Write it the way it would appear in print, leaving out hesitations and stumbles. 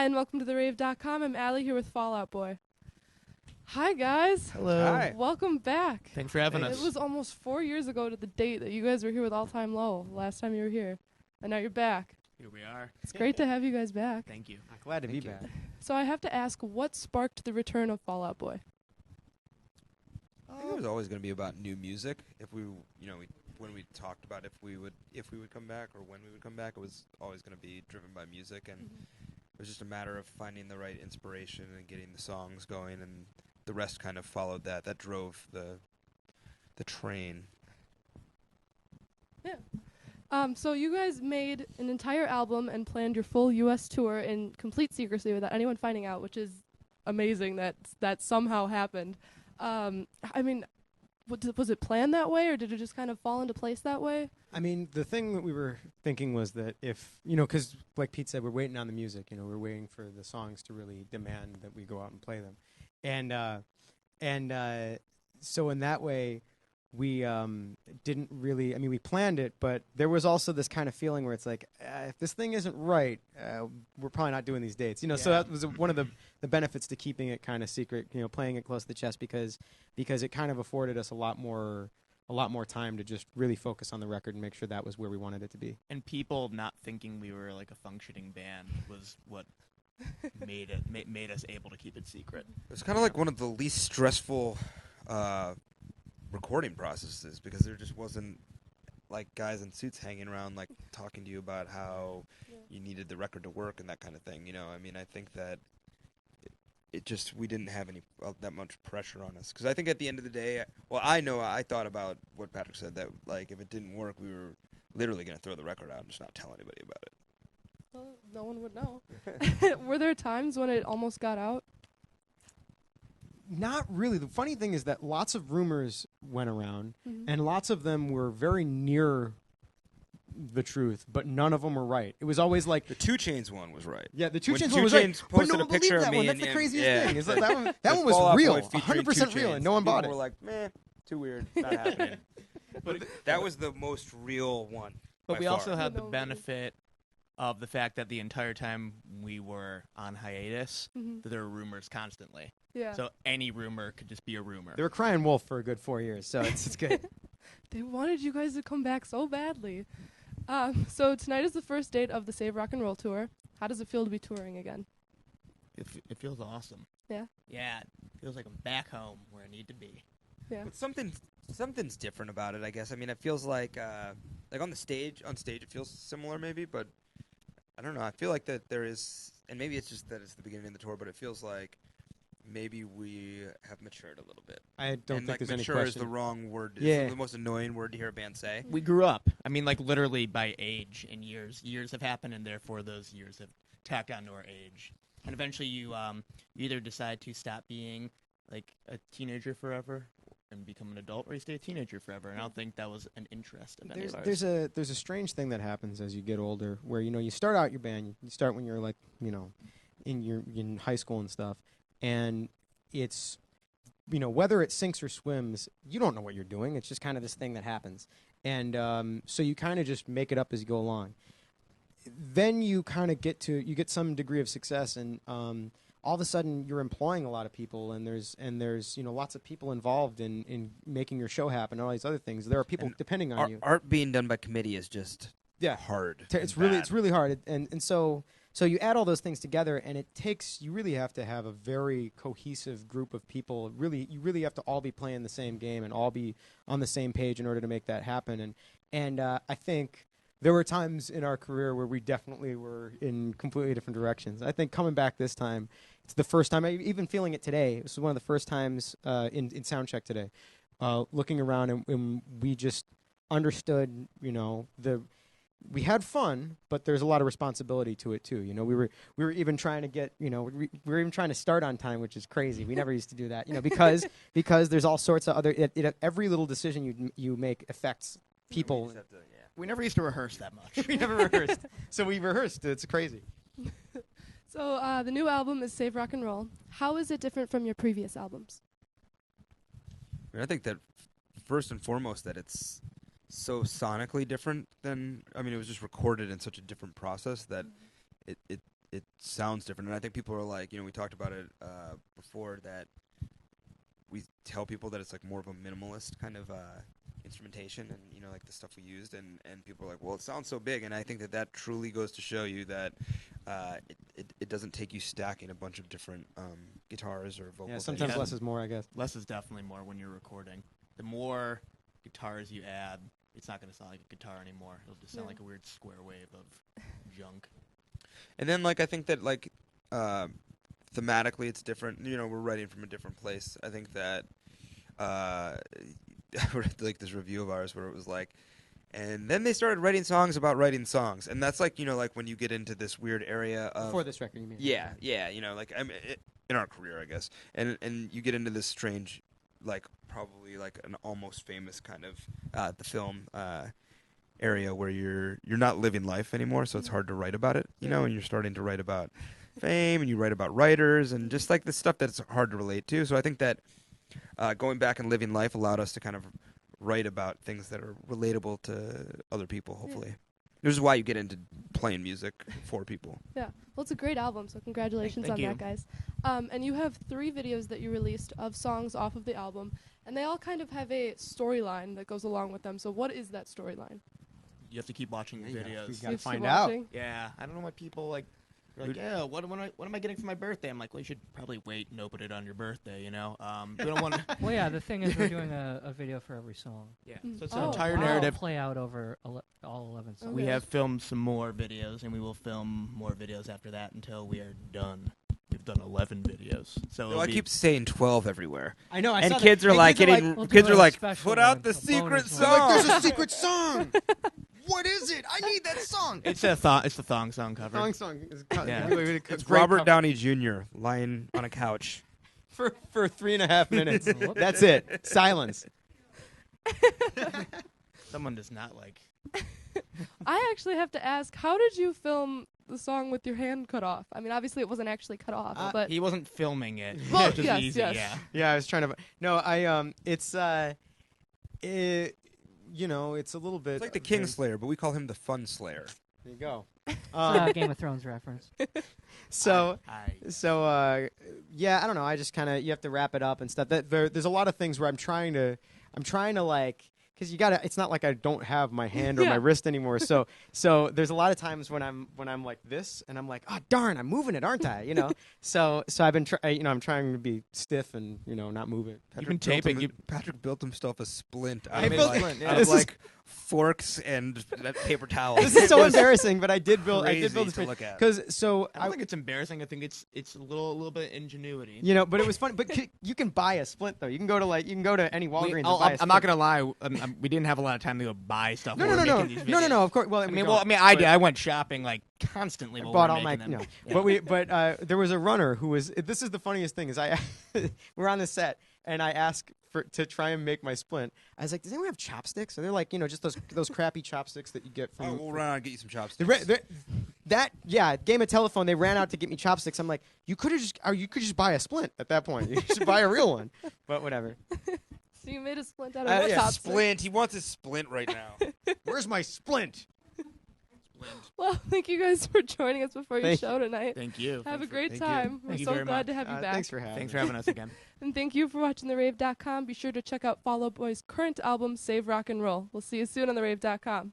Hi, and welcome to the Rave.com. I'm Allie here with Fall Out Boy. Hi, guys. Hello. Hi. Welcome back. Thanks for having us. It was almost 4 years ago to the date that you guys were here with All Time Low, last time you were here. And now you're back. Here we are. It's great to have you guys back. Thank you. Glad to be Thank you. back. So I have to ask, what sparked the return of Fall Out Boy? I think it was always going to be about new music. If we, when we talked about if we would come back or when we would come back, it was always going to be driven by music, and it was just a matter of finding the right inspiration and getting the songs going, and the rest kind of followed that. That drove the train. Yeah. So you guys made an entire album and planned your full U.S. tour in complete secrecy without anyone finding out, which is amazing that somehow happened. I mean, was it planned that way, or did it just kind of fall into place that way? I mean, the thing that we were thinking was that if, because like Pete said, we're waiting on the music, we're waiting for the songs to really demand that we go out and play them. And so in that way, we didn't really, we planned it, but there was also this kind of feeling where it's like, if this thing isn't right, we're probably not doing these dates. So that was one of the benefits to keeping it kind of secret, playing it close to the chest, because it kind of afforded us a lot more time to just really focus on the record and make sure that was where we wanted it to be. And people not thinking we were like a functioning band was what made us able to keep it secret. It was kind of like one of the least stressful recording processes, because there just wasn't like guys in suits hanging around like talking to you about how you needed the record to work and that kind of thing. I think that it just, we didn't have any that much pressure on us, because I think at the end of the day, I thought about what Patrick said, that like if it didn't work, we were literally going to throw the record out and just not tell anybody about it. Well, no one would know. Were there times when it almost got out? Not really. The funny thing is that lots of rumors went around, Mm-hmm. and lots of them were very near the truth, but none of them were right. It was always like The 2 Chainz one was right. yeah, the 2 When Chainz 2 one was right, Chainz but posted no a one picture believed of that one. me That's the and- craziest yeah. thing. It's like that one The was Fall Out real, Boy featuring 100% 2 real, Chainz. and no one bought it. People were like, meh, too weird, not happening. But that was the most real one. But by we far. also had the No, benefit of the fact that the entire time we were on hiatus, that there were rumors constantly. Yeah. So any rumor could just be a rumor. They were crying wolf for a good 4 years, so it's good. They wanted you guys to come back so badly. So tonight is the first date of the Save Rock and Roll tour. How does it feel to be touring again? It feels awesome. Yeah? Yeah, it feels like I'm back home where I need to be. Yeah. But something's different about it, I guess. It feels like on stage it feels similar maybe, but I don't know. I feel like that there is, and maybe it's just that it's the beginning of the tour, but it feels like maybe we have matured a little bit. I don't And think there's any mature question. is the wrong word. Yeah. It's the most annoying word to hear a band say. We grew up. Literally by age and years. Years have happened, and therefore those years have tacked on to our age. And eventually you either decide to stop being like a teenager forever and become an adult, or you stay a teenager forever. And I don't think that was an interest of any of ours. There's a strange thing that happens as you get older, where you start out your band. You start when you're like in high school and stuff, and it's whether it sinks or swims, you don't know what you're doing. It's just kind of this thing that happens, and so you kind of just make it up as you go along. Then you kind of get some degree of success, and all of a sudden you're employing a lot of people, and there's lots of people involved in making your show happen, and all these other things. There are people depending on you. Art being done by committee is just hard. It's really hard, and so you add all those things together, and you really have to have a very cohesive group of people. You really have to all be playing the same game and all be on the same page in order to make that happen. And I think there were times in our career where we definitely were in completely different directions. I think coming back this time, it's the first time, even feeling it today, this was one of the first times in soundcheck today, looking around, and we just understood, we had fun, but there's a lot of responsibility to it too. We were even trying to get, we were even trying to start on time, which is crazy. We never used to do that, because there's all sorts of other, every little decision you make affects people. We never used to rehearse that much. We never rehearsed. So we rehearsed. It's crazy. So the new album is Save Rock and Roll. How is it different from your previous albums? I think that first and foremost that it's so sonically different than, it was just recorded in such a different process that it it sounds different. And I think people are like, we talked about it before, that we tell people that it's like more of a minimalist kind of instrumentation, and like the stuff we used, and people are like, well, it sounds so big. And I think that truly goes to show you that it doesn't take you stacking a bunch of different guitars or vocals. Yeah, sometimes less is more, I guess. Less is definitely more when you're recording. The more guitars you add, it's not going to sound like a guitar anymore. It'll just sound like a weird square wave of junk. And then, like, I think that, like, thematically it's different. We're writing from a different place. I think that I read, like, this review of ours where it was like, and then they started writing songs about writing songs. And that's like, like when you get into this weird area of... Before this record, you mean? Yeah, like, I mean, in our career, I guess. And you get into this strange, like, probably like an almost famous kind of the film area where you're not living life anymore, so it's hard to write about it, and you're starting to write about fame, and you write about writers, and just like the stuff that's hard to relate to. So I think that going back and living life allowed us to kind of write about things that are relatable to other people, hopefully. Yeah. This is why you get into playing music for people. Yeah. Well, it's a great album, so congratulations on that, guys. And you have 3 videos that you released of songs off of the album, and they all kind of have a storyline that goes along with them. So what is that storyline? You have to keep watching the videos. You gotta find out. Yeah, I don't know why people like. You're like, yeah, what am I getting for my birthday? I'm like, well, you should probably wait and open it on your birthday, We don't want to... Well, yeah, the thing is we're doing a video for every song. Yeah, so it's an entire It'll narrative. play out over all 11 songs. Okay. We have filmed some more videos, and we will film more videos after that until we are done. We've done 11 videos. So I keep saying 12 everywhere. I know, and kids are like, put out the secret song. Like, there's a secret song. What is it? I need that song. It's the thong song cover. Thong song. Yeah. It's Robert Downey Jr. lying on a couch. for 3.5 minutes. That's it. Silence. Someone does not like. I actually have to ask, how did you film the song with your hand cut off? I mean, obviously it wasn't actually cut off, but he wasn't filming it. Well, Which is yes, easy, yes. yeah. Yeah, I was trying to. No, it's it's a little bit. It's like the Kingslayer, but we call him the Fun Slayer. There you go. Game of Thrones reference. Yeah, I don't know. I just kind of, you have to wrap it up and stuff. There's a lot of things where I'm trying to like, because you gotta. It's not like I don't have my hand or my wrist anymore. So there's a lot of times when I'm like this, and I'm like, oh darn, I'm moving it, aren't I? So I've been I'm trying to be stiff and not move it. Patrick built himself a splint. I built a splint. Yeah. Out of like forks and paper towels. This is so embarrassing, but I did build a splint. splint because I don't think it's embarrassing. I think it's a little bit of ingenuity. But it was fun. But you can buy a splint though. You can go to any Walgreens. And buy a I'm not gonna lie. We didn't have a lot of time to go buy stuff. No. Of course. Well, I did. I went shopping like constantly. I while bought we all were my. making them. But there was a runner who was. This is the funniest thing is we're on the set and I asked to try and make my splint. I was like, does anyone have chopsticks? And they're like, just those crappy chopsticks that you get from. Oh, we'll run out and get you some chopsticks. Game of telephone. They ran out to get me chopsticks. I'm like, you could just buy a splint at that point. You should buy a real one. But whatever. So you made a splint out of chopsticks. Splint. He wants his splint right now. Where's my splint? Well, thank you guys for joining us before your show tonight. Thank you. Have a great time. We're so glad to have you back. Thanks for having us again. And thank you for watching therave.com. Be sure to check out Fall Out Boy's current album, Save Rock and Roll. We'll see you soon on therave.com.